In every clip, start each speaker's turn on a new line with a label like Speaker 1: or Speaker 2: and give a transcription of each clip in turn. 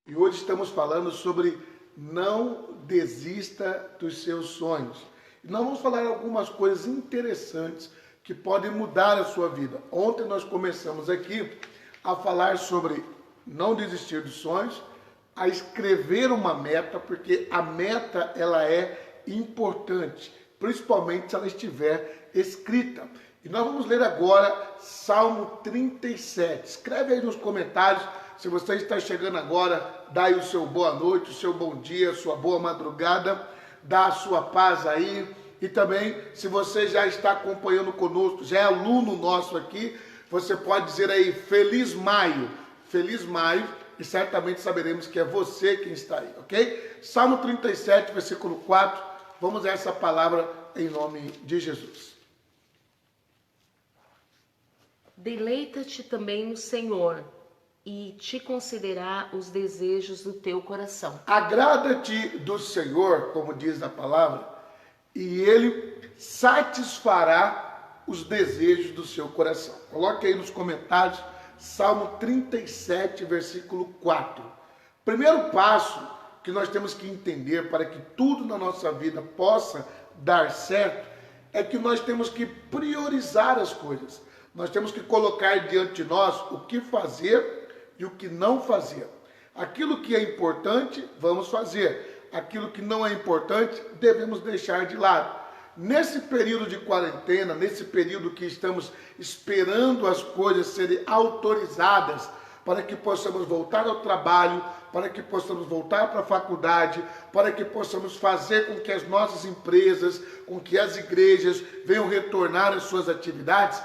Speaker 1: E hoje estamos falando sobre não desista dos seus sonhos. E nós vamos falar algumas coisas interessantes que podem mudar a sua vida. Ontem nós começamos aqui a falar sobre não desistir dos sonhos, a escrever uma meta, porque a meta ela é importante, principalmente se ela estiver escrita. E nós vamos ler agora Salmo 37. Escreve aí nos comentários. Se você está chegando agora, dá aí o seu boa noite, o seu bom dia, a sua boa madrugada, dá a sua paz aí. E também, se você já está acompanhando conosco, já é aluno nosso aqui, você pode dizer aí, Feliz Maio, e certamente saberemos que é você quem está aí, ok? Salmo 37, versículo 4, vamos a essa palavra em nome de Jesus.
Speaker 2: Deleita-te também no Senhor, e te concederá os desejos do teu coração.
Speaker 1: Agrada-te do Senhor, como diz a palavra, e Ele satisfará os desejos do seu coração. Coloque aí nos comentários, Salmo 37, versículo 4. Primeiro passo que nós temos que entender para que tudo na nossa vida possa dar certo, é que nós temos que priorizar as coisas. Nós temos que colocar diante de nós o que fazer e o que não fazer. Aquilo que é importante, vamos fazer. Aquilo que não é importante, devemos deixar de lado. Nesse período de quarentena, nesse período que estamos esperando as coisas serem autorizadas para que possamos voltar ao trabalho, para que possamos voltar para a faculdade, para que possamos fazer com que as nossas empresas, com que as igrejas venham retornar às suas atividades,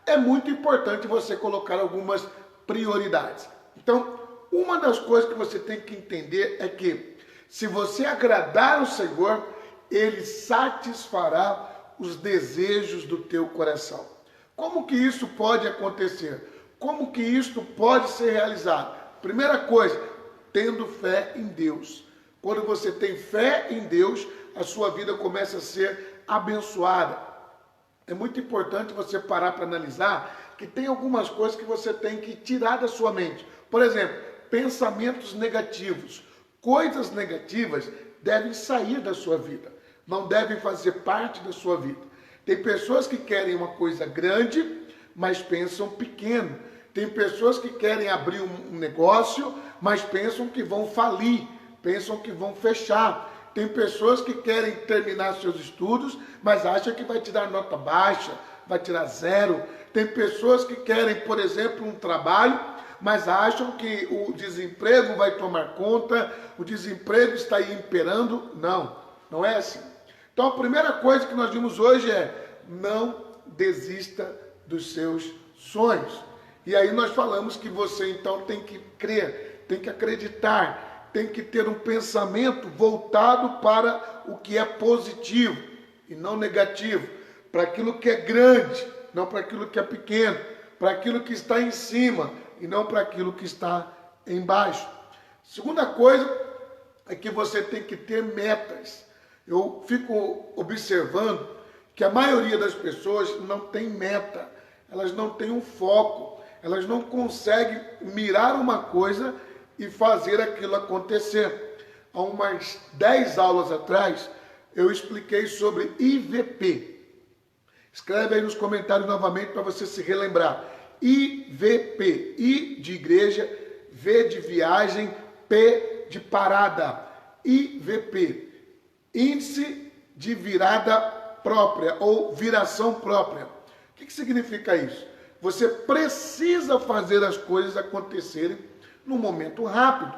Speaker 1: é muito importante você colocar algumas prioridades. Então, uma das coisas que você tem que entender é que, se você agradar o Senhor, Ele satisfará os desejos do teu coração. Como que isso pode acontecer? Como que isto pode ser realizado? Primeira coisa, tendo fé em Deus. Quando você tem fé em Deus, a sua vida começa a ser abençoada. É muito importante você parar para analisar que tem algumas coisas que você tem que tirar da sua mente. Por exemplo, pensamentos negativos. Coisas negativas devem sair da sua vida. Não devem fazer parte da sua vida. Tem pessoas que querem uma coisa grande, mas pensam pequeno. Tem pessoas que querem abrir um negócio, mas pensam que vão falir, pensam que vão fechar. Tem pessoas que querem terminar seus estudos, mas acham que vai tirar nota baixa, vai tirar 0. Tem pessoas que querem, por exemplo, um trabalho, mas acham que o desemprego vai tomar conta, o desemprego está aí imperando. Não, não é assim. Então a primeira coisa que nós vimos hoje é, não desista dos seus sonhos. E aí nós falamos que você então tem que crer, tem que acreditar, tem que ter um pensamento voltado para o que é positivo e não negativo, para aquilo que é grande, não para aquilo que é pequeno, para aquilo que está em cima e não para aquilo que está embaixo. Segunda coisa é que você tem que ter metas. Eu fico observando que a maioria das pessoas não tem meta, elas não têm um foco, elas não conseguem mirar uma coisa e fazer aquilo acontecer. Há umas 10 aulas atrás, eu expliquei sobre IVP. Escreve aí nos comentários novamente para você se relembrar. IVP, I de igreja, V de viagem, P de parada. IVP, Índice de Virada Própria ou Viração Própria. O que significa isso? Você precisa fazer as coisas acontecerem num momento rápido.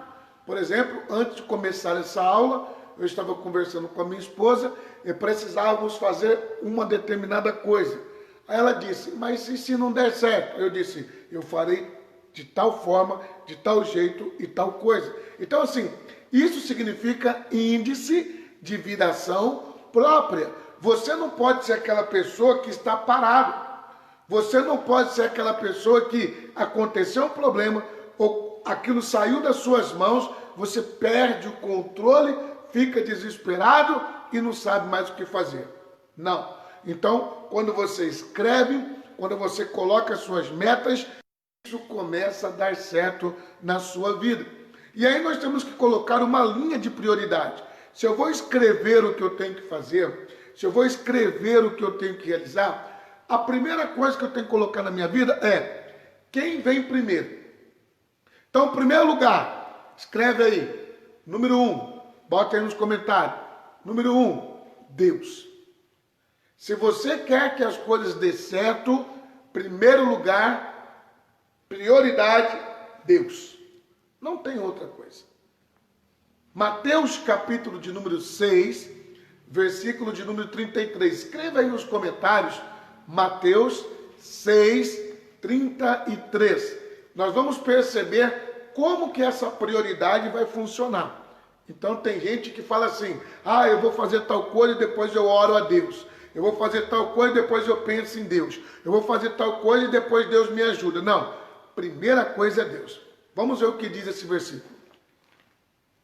Speaker 1: Por exemplo, antes de começar essa aula, eu estava conversando com a minha esposa e precisávamos fazer uma determinada coisa. Aí ela disse, mas e se não der certo? Eu disse, eu farei de tal forma, de tal jeito e tal coisa. Então assim, isso significa índice de viração própria. Você não pode ser aquela pessoa que está parado. Você não pode ser aquela pessoa que aconteceu um problema ou aquilo saiu das suas mãos, você perde o controle, fica desesperado e não sabe mais o que fazer. Não. Então, quando você escreve, quando você coloca as suas metas, isso começa a dar certo na sua vida. E aí nós temos que colocar uma linha de prioridade. Se eu vou escrever o que eu tenho que fazer, se eu vou escrever o que eu tenho que realizar, a primeira coisa que eu tenho que colocar na minha vida é quem vem primeiro. Então, em primeiro lugar, escreve aí, número 1, bota aí nos comentários. Número 1, Deus. Se você quer que as coisas dê certo, primeiro lugar, prioridade, Deus. Não tem outra coisa. Mateus capítulo de número 6, versículo de número 33. Escreva aí nos comentários, Mateus 6, 33. Nós vamos perceber como que essa prioridade vai funcionar. Então tem gente que fala assim, eu vou fazer tal coisa e depois eu oro a Deus. Eu vou fazer tal coisa e depois eu penso em Deus. Eu vou fazer tal coisa e depois Deus me ajuda. Não, primeira coisa é Deus. Vamos ver o que diz esse versículo.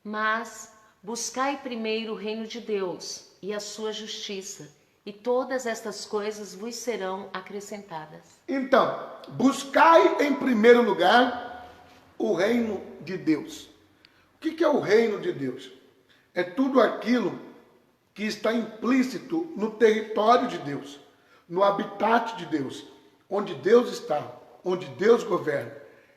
Speaker 2: Mas buscai primeiro o reino de Deus e a sua justiça, e todas estas coisas vos serão acrescentadas.
Speaker 1: Então, buscai em primeiro lugar o reino de Deus. O que é o reino de Deus? É tudo aquilo que está implícito no território de Deus, no habitat de Deus, onde Deus está, onde Deus governa.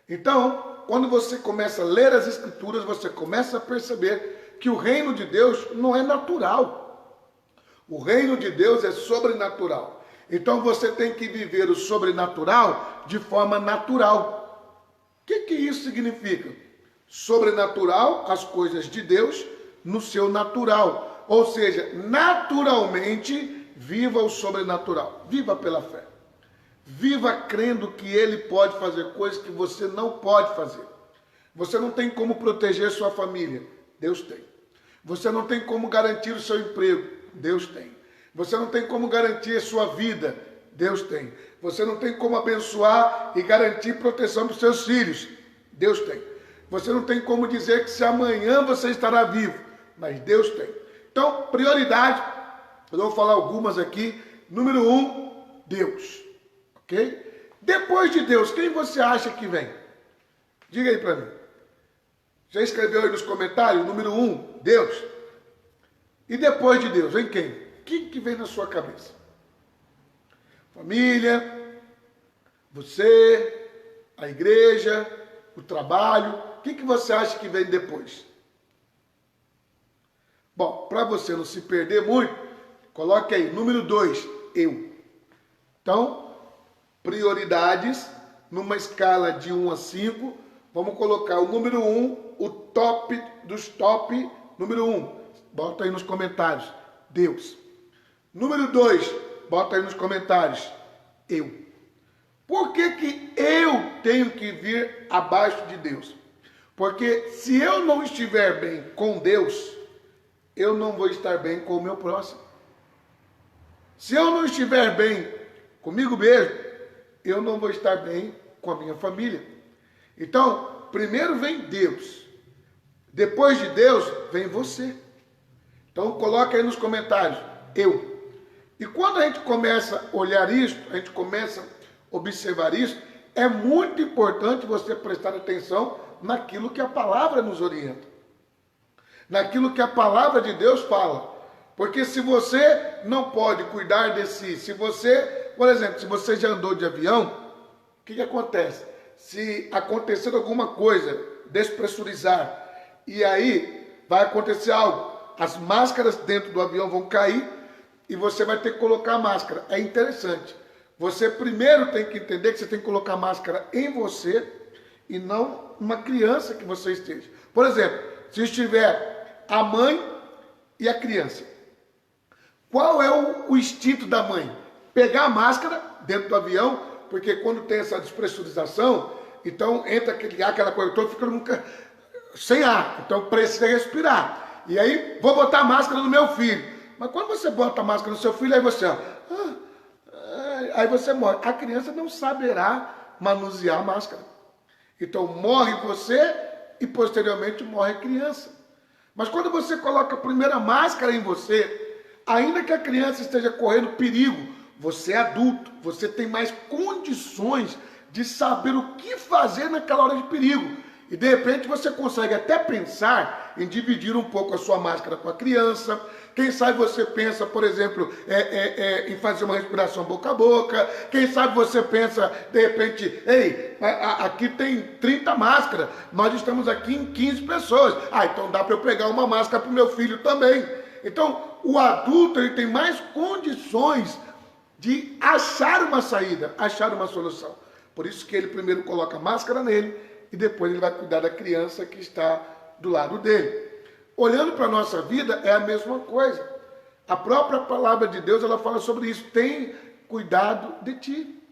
Speaker 1: Então, quando você começa a ler as Escrituras, você começa a perceber que o reino de Deus não é natural. O reino de Deus é sobrenatural. Então você tem que viver o sobrenatural de forma natural. O que isso significa? Sobrenatural, as coisas de Deus no seu natural. Ou seja, naturalmente, viva o sobrenatural. Viva pela fé. Viva crendo que Ele pode fazer coisas que você não pode fazer. Você não tem como proteger sua família. Deus tem. Você não tem como garantir o seu emprego. Deus tem. Você não tem como garantir a sua vida. Deus tem. Você não tem como abençoar e garantir proteção para os seus filhos. Deus tem. Você não tem como dizer que se amanhã você estará vivo. Mas Deus tem. Então, prioridade. Eu vou falar algumas aqui. Número 1, Deus. Ok? Depois de Deus, quem você acha que vem? Diga aí para mim. Já escreveu aí nos comentários? Número 1, Deus. E depois de Deus, vem quem? Quem que vem na sua cabeça? Família, você, a igreja, o trabalho. O que você acha que vem depois? Bom, para você não se perder muito, coloque aí, número 2, eu. Então, prioridades, numa escala de 1 a 5, vamos colocar o número 1, o top dos top, número 1, bota aí nos comentários, Deus. Número 2, bota aí nos comentários, eu. Por que eu tenho que vir abaixo de Deus? Porque se eu não estiver bem com Deus, eu não vou estar bem com o meu próximo. Se eu não estiver bem comigo mesmo, eu não vou estar bem com a minha família. Então, primeiro vem Deus. Depois de Deus, vem você. Então, coloca aí nos comentários, eu. E quando a gente começa a olhar isso, a gente começa a observar isso, é muito importante você prestar atenção naquilo que a palavra nos orienta. Naquilo que a palavra de Deus fala. Porque se você não pode cuidar de si, se você, por exemplo, se você já andou de avião, o que acontece? Se acontecer alguma coisa, despressurizar, e aí vai acontecer algo, as máscaras dentro do avião vão cair e você vai ter que colocar a máscara. É interessante. Você primeiro tem que entender que você tem que colocar a máscara em você e não uma criança que você esteja. Por exemplo, se estiver a mãe e a criança, qual é o instinto da mãe? Pegar a máscara dentro do avião, porque quando tem essa despressurização, então entra aquele ar, aquela coisa toda, fica nunca sem ar, então precisa respirar. E aí, vou botar a máscara no meu filho. Mas quando você bota a máscara no seu filho, aí você, aí você morre. A criança não saberá manusear a máscara. Então morre você e posteriormente morre a criança. Mas quando você coloca a primeira máscara em você, ainda que a criança esteja correndo perigo, você é adulto, você tem mais condições de saber o que fazer naquela hora de perigo. E de repente você consegue até pensar em dividir um pouco a sua máscara com a criança. Quem sabe você pensa, por exemplo, em fazer uma respiração boca a boca. Quem sabe você pensa, de repente, ei, aqui tem 30 máscaras, nós estamos aqui em 15 pessoas. Então dá para eu pegar uma máscara para o meu filho também. Então, o adulto ele tem mais condições de achar uma saída, achar uma solução. Por isso que ele primeiro coloca a máscara nele e depois ele vai cuidar da criança que está do lado dele. Olhando para a nossa vida é a mesma coisa. A própria palavra de Deus ela fala sobre isso. Tem cuidado de ti.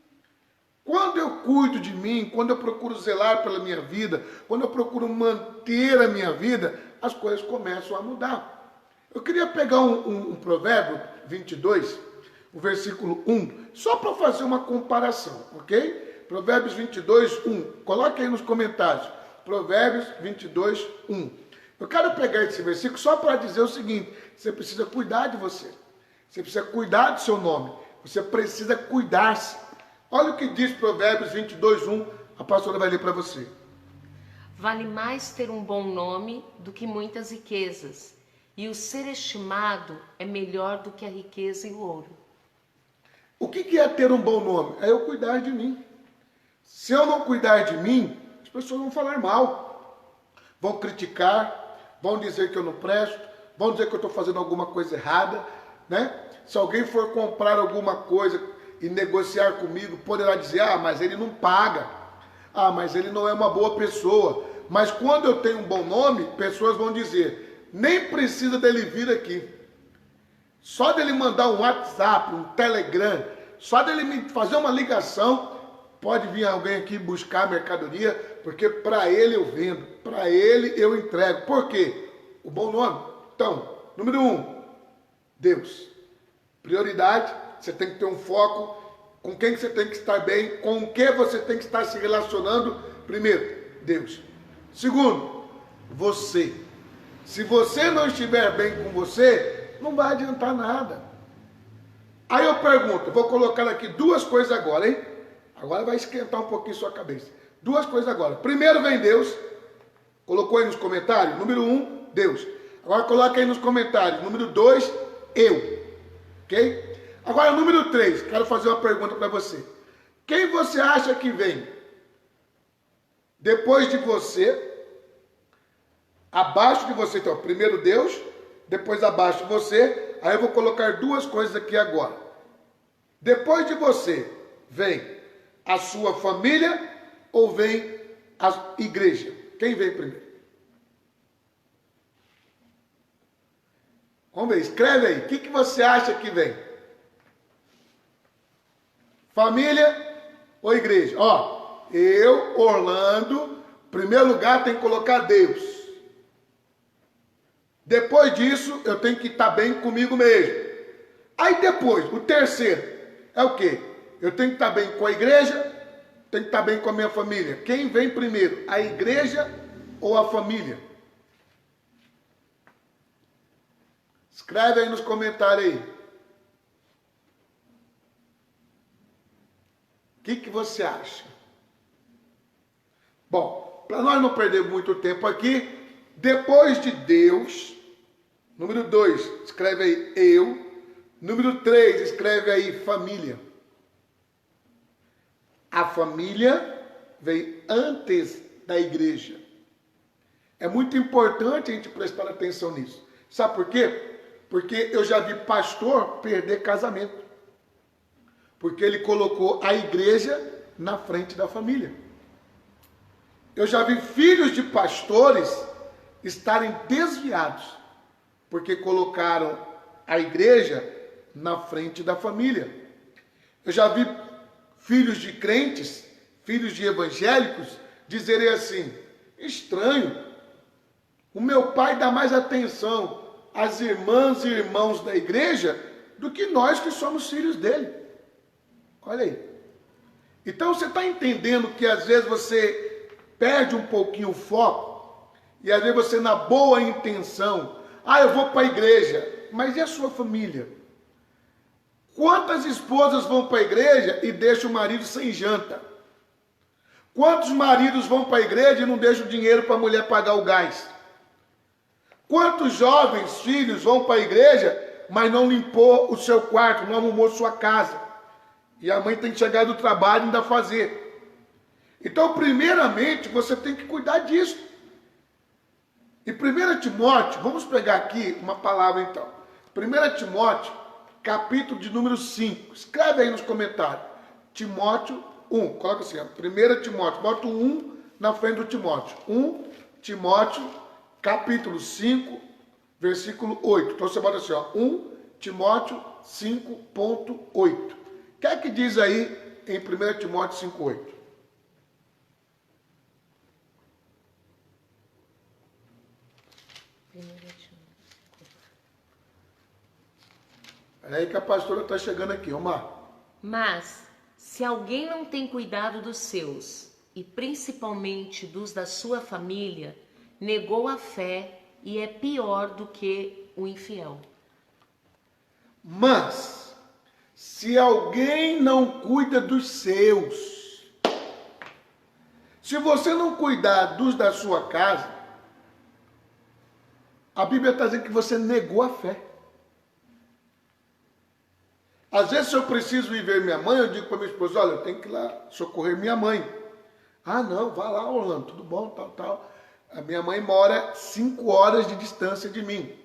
Speaker 1: Quando eu cuido de mim, quando eu procuro zelar pela minha vida, quando eu procuro manter a minha vida, as coisas começam a mudar. Eu queria pegar um provérbio 22, o versículo 1, só para fazer uma comparação, ok? Provérbios 22, 1. Coloque aí nos comentários. Provérbios 22, 1. Eu quero pegar esse versículo só para dizer o seguinte: você precisa cuidar de você. Você precisa cuidar do seu nome. Você precisa cuidar-se. Olha o que diz Provérbios 22, 1. A pastora vai ler para você.
Speaker 2: Vale mais ter um bom nome do que muitas riquezas, e o ser estimado é melhor do que a riqueza e o ouro.
Speaker 1: O que é ter um bom nome? É eu cuidar de mim. Se eu não cuidar de mim, as pessoas vão falar mal, vão criticar, vão dizer que eu não presto, vão dizer que eu estou fazendo alguma coisa errada, né? Se alguém for comprar alguma coisa e negociar comigo, poderá dizer, mas ele não paga, mas ele não é uma boa pessoa. Mas quando eu tenho um bom nome, pessoas vão dizer, nem precisa dele vir aqui. Só dele mandar um WhatsApp, um Telegram, só dele me fazer uma ligação, pode vir alguém aqui buscar mercadoria, porque para ele eu vendo, para ele eu entrego. Por quê? O bom nome. Então, número 1, Deus. Prioridade, você tem que ter um foco, com quem você tem que estar bem, com o que você tem que estar se relacionando. Primeiro, Deus. Segundo, você. Se você não estiver bem com você, não vai adiantar nada. Aí eu pergunto, vou colocar aqui duas coisas agora, hein? Agora vai esquentar um pouquinho sua cabeça. Duas coisas agora. Primeiro vem Deus. Colocou aí nos comentários? Número 1, Deus. Agora coloca aí nos comentários. Número 2, eu. Ok? Agora número 3. Quero fazer uma pergunta para você. Quem você acha que vem? Depois de você, abaixo de você. Então, primeiro Deus, depois abaixo de você. Aí eu vou colocar duas coisas aqui agora. Depois de você, vem a sua família ou vem a igreja? Quem vem primeiro? Vamos ver, escreve aí. O que você acha que vem? Família ou igreja? Eu, Orlando, em primeiro lugar tem que colocar Deus. Depois disso, eu tenho que estar bem comigo mesmo. Aí depois, o terceiro, é o quê? Eu tenho que estar bem com a igreja, tenho que estar bem com a minha família. Quem vem primeiro, a igreja ou a família? Escreve aí nos comentários aí. O que você acha? Bom, para nós não perder muito tempo aqui, depois de Deus, número 2, escreve aí eu. Número 3, escreve aí família. A família vem antes da igreja. É muito importante a gente prestar atenção nisso. Sabe por quê? Porque eu já vi pastor perder casamento. Porque ele colocou a igreja na frente da família. Eu já vi filhos de pastores estarem desviados. Porque colocaram a igreja na frente da família. Eu já vi filhos de crentes, filhos de evangélicos, dizerem assim, estranho, o meu pai dá mais atenção às irmãs e irmãos da igreja do que nós que somos filhos dele. Olha aí. Então você está entendendo que às vezes você perde um pouquinho o foco, e às vezes você na boa intenção, eu vou para a igreja, mas e a sua família? Quantas esposas vão para a igreja e deixam o marido sem janta? Quantos maridos vão para a igreja e não deixam dinheiro para a mulher pagar o gás? Quantos jovens filhos vão para a igreja, mas não limpou o seu quarto, não arrumou sua casa? E a mãe tem que chegar do trabalho e ainda fazer. Então, primeiramente, você tem que cuidar disso. E 1 Timóteo, vamos pegar aqui uma palavra então. 1 Timóteo, capítulo de número 5. Escreve aí nos comentários. Timóteo 1. Coloca assim, ó. 1 Timóteo. Bota o 1 na frente do Timóteo. 1 Timóteo, capítulo 5, versículo 8. Então você bota assim, ó. 1 Timóteo 5.8. O que é que diz aí em 1 Timóteo 5.8? Peraí que a pastora está chegando aqui, Omar.
Speaker 2: Mas, se alguém não tem cuidado dos seus, e principalmente dos da sua família, negou a fé e é pior do que o infiel.
Speaker 1: Mas, se alguém não cuida dos seus, se você não cuidar dos da sua casa, a Bíblia está dizendo que você negou a fé. Às vezes, se eu preciso ir ver minha mãe, eu digo para minha esposa, olha, eu tenho que ir lá socorrer minha mãe. Ah, não, vá lá, Orlando, tudo bom, tal. A minha mãe mora 5 horas de distância de mim.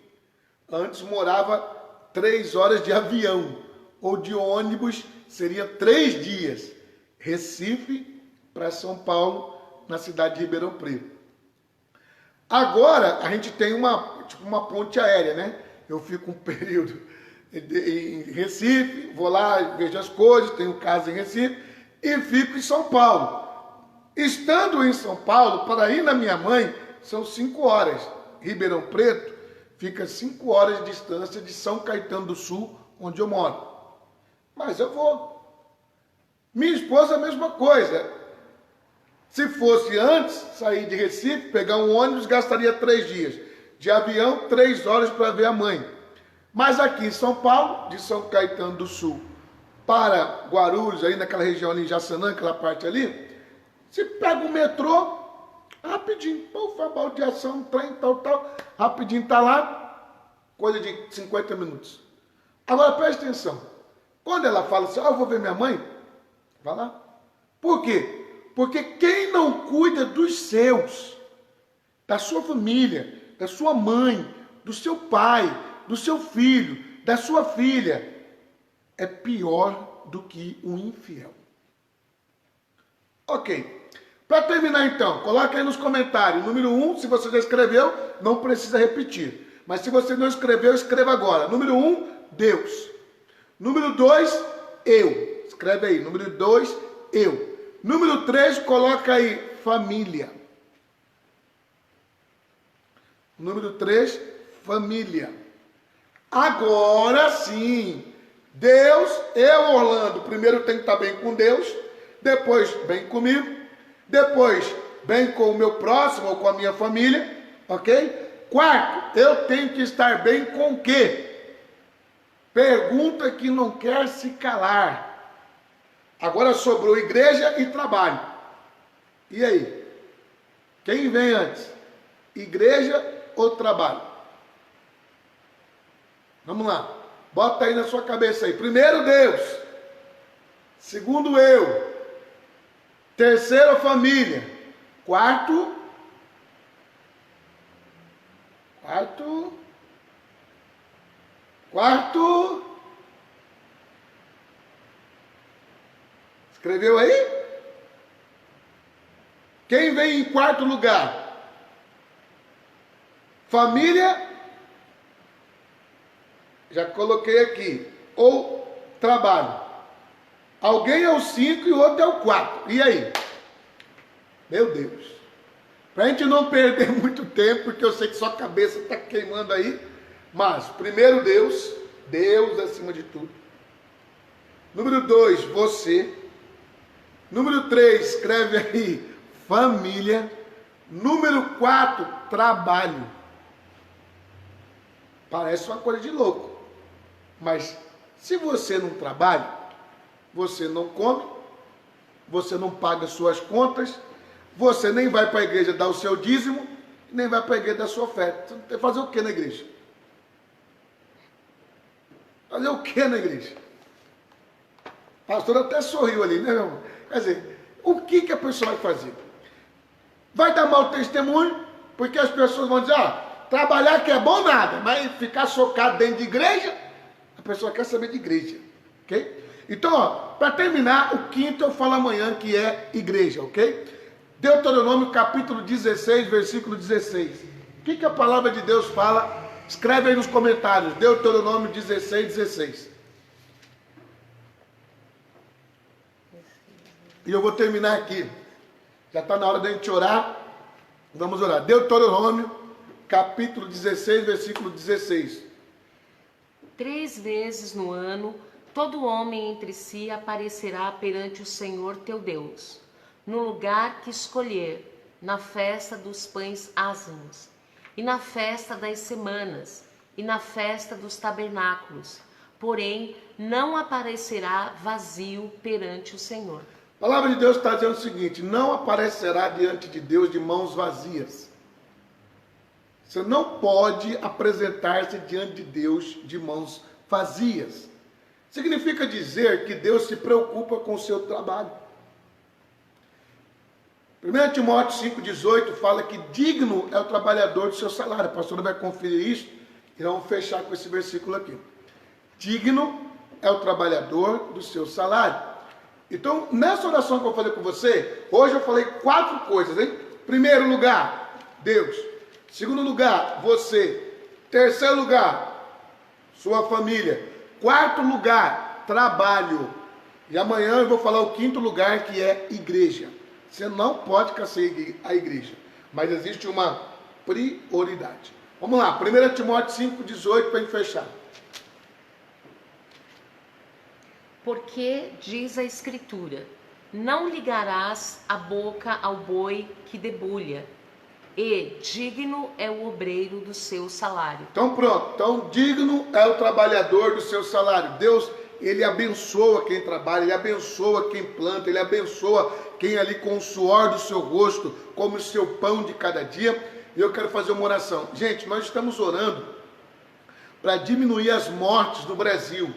Speaker 1: Antes morava 3 horas de avião, ou de ônibus, seria 3 dias. Recife para São Paulo, na cidade de Ribeirão Preto. Agora, a gente tem uma ponte aérea, né? Eu fico um período em Recife, vou lá, vejo as coisas, tenho casa em Recife e fico em São Paulo. Estando em São Paulo, para ir na minha mãe, são 5 horas. Ribeirão Preto fica 5 horas de distância de São Caetano do Sul, onde eu moro. Mas eu vou. Minha esposa, a mesma coisa. Se fosse antes, sair de Recife, pegar um ônibus, gastaria 3 dias. De avião, 3 horas para ver a mãe. Mas aqui em São Paulo, de São Caetano do Sul para Guarulhos, aí naquela região ali, Jaçanã, aquela parte ali, você pega o metrô, rapidinho, baldeação, trem, tal, rapidinho tá lá, coisa de 50 minutos. Agora preste atenção, quando ela fala assim, eu vou ver minha mãe, vai lá. Por quê? Porque quem não cuida dos seus, da sua família, da sua mãe, do seu pai, do seu filho, da sua filha, é pior do que um infiel. Ok. Para terminar então, coloca aí nos comentários. Número 1, se você já escreveu, não precisa repetir. Mas se você não escreveu, escreva agora. Número 1, Deus. Número 2, eu. Escreve aí. Número 2, eu. Número 3, coloca aí, família. Número 3, família. Agora sim, Deus, eu, Orlando, primeiro tenho que estar bem com Deus, depois bem comigo, depois bem com o meu próximo ou com a minha família, ok? Quarto, eu tenho que estar bem com o quê? Pergunta que não quer se calar. Agora sobrou igreja e trabalho. E aí? Quem vem antes? Igreja ou trabalho? Vamos lá. Bota aí na sua cabeça aí. Primeiro, Deus. Segundo, eu. Terceiro, família. Quarto. Escreveu aí? Quem vem em quarto lugar? Família. Já coloquei aqui. Ou trabalho. Alguém é o 5 e o outro é o 4. E aí? Meu Deus. Para a gente não perder muito tempo, porque eu sei que sua cabeça está queimando aí. Mas, primeiro Deus. Deus acima de tudo. Número 2, você. Número 3, escreve aí, família. Número 4, trabalho. Parece uma coisa de louco. Mas se você não trabalha, você não come, você não paga suas contas, você nem vai para a igreja dar o seu dízimo, nem vai para a igreja dar a sua oferta. Você tem que fazer o que na igreja? Fazer o que na igreja? O pastor até sorriu ali, né, meu irmão? Quer dizer, o que a pessoa vai fazer? Vai dar mau testemunho, porque as pessoas vão dizer, trabalhar que é bom nada, mas ficar socado dentro de igreja, a pessoa quer saber de igreja, ok? Então, para terminar, o quinto eu falo amanhã, que é igreja, ok? Deuteronômio capítulo 16, versículo 16. O que a palavra de Deus fala? Escreve aí nos comentários, Deuteronômio 16, 16. E eu vou terminar aqui. Já está na hora da gente orar. Vamos orar. Deuteronômio, capítulo 16, versículo 16.
Speaker 2: 3 vezes no ano, todo homem entre si aparecerá perante o Senhor teu Deus, no lugar que escolher, na festa dos pães ázimos, e na festa das semanas, e na festa dos tabernáculos. Porém, não aparecerá vazio perante o Senhor.
Speaker 1: A palavra de Deus está dizendo o seguinte: não aparecerá diante de Deus de mãos vazias. Você não pode apresentar-se diante de Deus de mãos vazias. Significa dizer que Deus se preocupa com o seu trabalho. 1 Timóteo 5,18 fala que digno é o trabalhador do seu salário. A pastora vai conferir isso e vamos fechar com esse versículo aqui. Digno é o trabalhador do seu salário. Então, nessa oração que eu vou fazer com você, hoje eu falei 4 coisas, hein? Primeiro lugar, Deus. Segundo lugar, você. Terceiro lugar, sua família. Quarto lugar, trabalho. E amanhã eu vou falar o 5º lugar, que é igreja. Você não pode caçar a igreja, mas existe uma prioridade. Vamos lá, 1 Timóteo 5,18 para a gente fechar.
Speaker 2: Porque diz a Escritura, não ligarás a boca ao boi que debulha, e digno é o obreiro do seu salário.
Speaker 1: Então pronto, então digno é o trabalhador do seu salário. Deus, Ele abençoa quem trabalha, Ele abençoa quem planta, Ele abençoa quem ali com o suor do seu rosto, come o seu pão de cada dia. E eu quero fazer uma oração. Gente, nós estamos orando para diminuir as mortes no Brasil.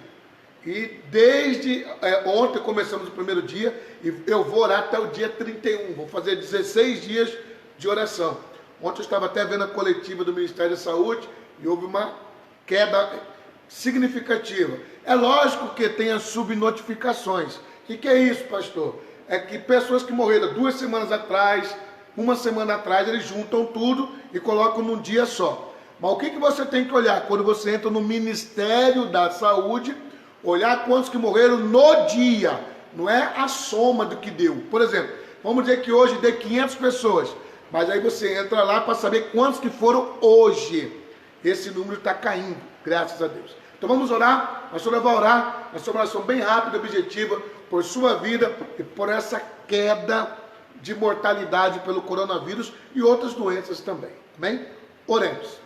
Speaker 1: E desde ontem começamos o primeiro dia, e eu vou orar até o dia 31. Vou fazer 16 dias de oração. Ontem eu estava até vendo a coletiva do Ministério da Saúde e houve uma queda significativa. É lógico que tem as subnotificações. O que é isso, pastor? É que pessoas que morreram 2 semanas atrás, 1 semana atrás, eles juntam tudo e colocam num dia só. Mas o que você tem que olhar quando você entra no Ministério da Saúde? Olhar quantos que morreram no dia, não é a soma do que deu. Por exemplo, vamos dizer que hoje dê 500 pessoas, mas aí você entra lá para saber quantos que foram hoje. Esse número está caindo, graças a Deus. Então vamos orar, a senhora vai orar, a sua oração bem rápida e objetiva, por sua vida e por essa queda de mortalidade pelo coronavírus e outras doenças também. Amém? Oremos.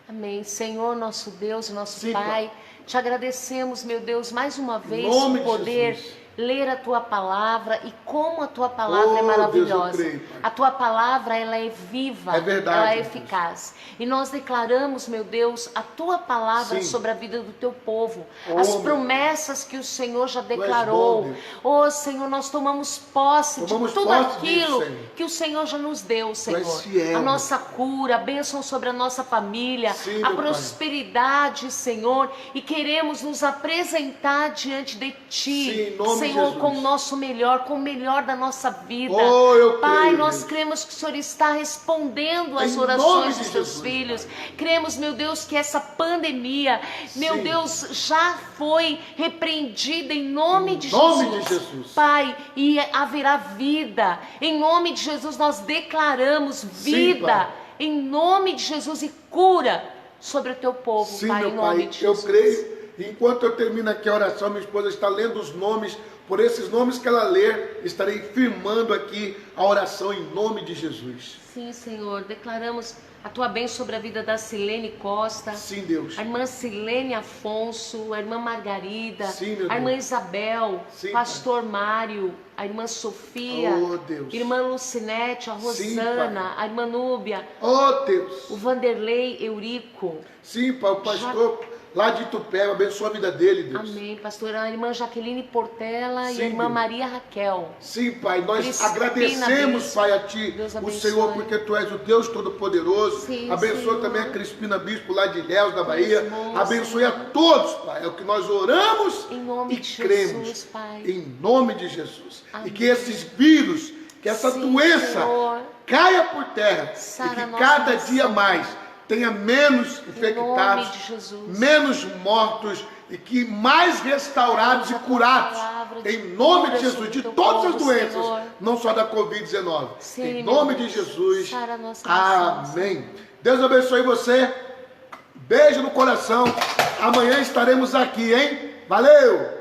Speaker 2: Amém. Senhor, nosso Deus, nosso
Speaker 1: Sim,
Speaker 2: Pai, te agradecemos, meu Deus, mais uma vez
Speaker 1: nome
Speaker 2: por
Speaker 1: de
Speaker 2: poder
Speaker 1: Jesus.
Speaker 2: ler a tua palavra e como a tua palavra é
Speaker 1: Oh,
Speaker 2: maravilhosa.
Speaker 1: Deus, eu creio, Pai.
Speaker 2: A tua palavra, ela é viva,
Speaker 1: É verdade,
Speaker 2: ela é
Speaker 1: Deus.
Speaker 2: eficaz. E nós declaramos, meu Deus, a tua palavra
Speaker 1: Sim.
Speaker 2: sobre a vida do teu povo.
Speaker 1: Oh,
Speaker 2: As
Speaker 1: meu
Speaker 2: promessas que o Senhor já
Speaker 1: és
Speaker 2: declarou.
Speaker 1: bom, Deus.
Speaker 2: Oh, Senhor, nós tomamos posse
Speaker 1: Tomamos
Speaker 2: de tudo
Speaker 1: posse
Speaker 2: aquilo
Speaker 1: disso, Senhor.
Speaker 2: que o Senhor já nos deu, Senhor.
Speaker 1: és fiel,
Speaker 2: A nossa cura, a bênção sobre a nossa família,
Speaker 1: Sim,
Speaker 2: a
Speaker 1: meu Pai.
Speaker 2: prosperidade, Senhor, e queremos nos apresentar diante de Ti,
Speaker 1: Sim, em nome de
Speaker 2: Senhor,
Speaker 1: Jesus.
Speaker 2: com o nosso melhor, com o melhor da nossa vida.
Speaker 1: Oh, eu
Speaker 2: Pai,
Speaker 1: creio,
Speaker 2: nós
Speaker 1: Deus.
Speaker 2: cremos que o Senhor está respondendo às
Speaker 1: Em nome
Speaker 2: orações
Speaker 1: de
Speaker 2: dos Teus
Speaker 1: Jesus,
Speaker 2: filhos.
Speaker 1: Pai.
Speaker 2: Cremos, meu Deus, que essa pandemia, meu
Speaker 1: Sim.
Speaker 2: Deus, já foi repreendida em nome de
Speaker 1: nome
Speaker 2: Jesus.
Speaker 1: de Jesus.
Speaker 2: Pai, e haverá vida. Em nome de Jesus nós declaramos vida.
Speaker 1: Pai.
Speaker 2: Em nome de Jesus e cura sobre o teu povo,
Speaker 1: Sim,
Speaker 2: Pai,
Speaker 1: meu
Speaker 2: em nome
Speaker 1: Pai,
Speaker 2: de
Speaker 1: eu
Speaker 2: Jesus.
Speaker 1: creio. Enquanto eu termino aqui a oração, minha esposa está lendo os nomes. Por esses nomes que ela ler, estarei firmando aqui a oração em nome de Jesus.
Speaker 2: Sim, Senhor. Declaramos a tua bênção sobre a vida da Silene Costa.
Speaker 1: Sim, Deus.
Speaker 2: A irmã Silene Afonso, a irmã Margarida,
Speaker 1: Sim, meu
Speaker 2: a irmã
Speaker 1: Deus.
Speaker 2: Isabel,
Speaker 1: Sim,
Speaker 2: pastor Mário, a irmã Sofia,
Speaker 1: Oh, Deus.
Speaker 2: irmã Lucinete, a
Speaker 1: Sim,
Speaker 2: Rosana, a irmã Núbia,
Speaker 1: Oh, Deus.
Speaker 2: o Vanderlei Eurico.
Speaker 1: Sim, Pai, o pastor lá de Itupé, abençoa a vida dele, Deus.
Speaker 2: Amém, pastor. A irmã Jaqueline Portela e
Speaker 1: Sim,
Speaker 2: a irmã
Speaker 1: Deus.
Speaker 2: Maria Raquel.
Speaker 1: Sim, Pai, nós
Speaker 2: Crispina
Speaker 1: agradecemos,
Speaker 2: Bispo.
Speaker 1: Pai, a Ti,
Speaker 2: Deus
Speaker 1: o
Speaker 2: abençoe.
Speaker 1: Senhor, porque Tu és o Deus Todo-Poderoso.
Speaker 2: Sim,
Speaker 1: Abençoa
Speaker 2: Senhor.
Speaker 1: também a Crispina Bispo lá de Ilhéus, da Bahia.
Speaker 2: Irmãos,
Speaker 1: Abençoe a
Speaker 2: Senhor.
Speaker 1: todos, Pai. É o que nós oramos
Speaker 2: Em nome
Speaker 1: e
Speaker 2: de
Speaker 1: cremos.
Speaker 2: Jesus, Pai.
Speaker 1: Em nome de Jesus. E
Speaker 2: Amém.
Speaker 1: que esses vírus, que essa
Speaker 2: Sim,
Speaker 1: doença
Speaker 2: Senhor.
Speaker 1: caia por terra.
Speaker 2: Sara
Speaker 1: E que
Speaker 2: nossa
Speaker 1: cada
Speaker 2: nação.
Speaker 1: dia mais tenha menos
Speaker 2: Em
Speaker 1: infectados,
Speaker 2: nome de Jesus.
Speaker 1: menos mortos e que mais restaurados e curados, em nome de Jesus, de todas as doenças, não só da Covid-19.
Speaker 2: Sim,
Speaker 1: Em
Speaker 2: meu
Speaker 1: nome de
Speaker 2: Deus.
Speaker 1: Jesus.
Speaker 2: Sara a nossa nação.
Speaker 1: Amém. Deus abençoe você. Beijo no coração. Amanhã estaremos aqui, hein? Valeu!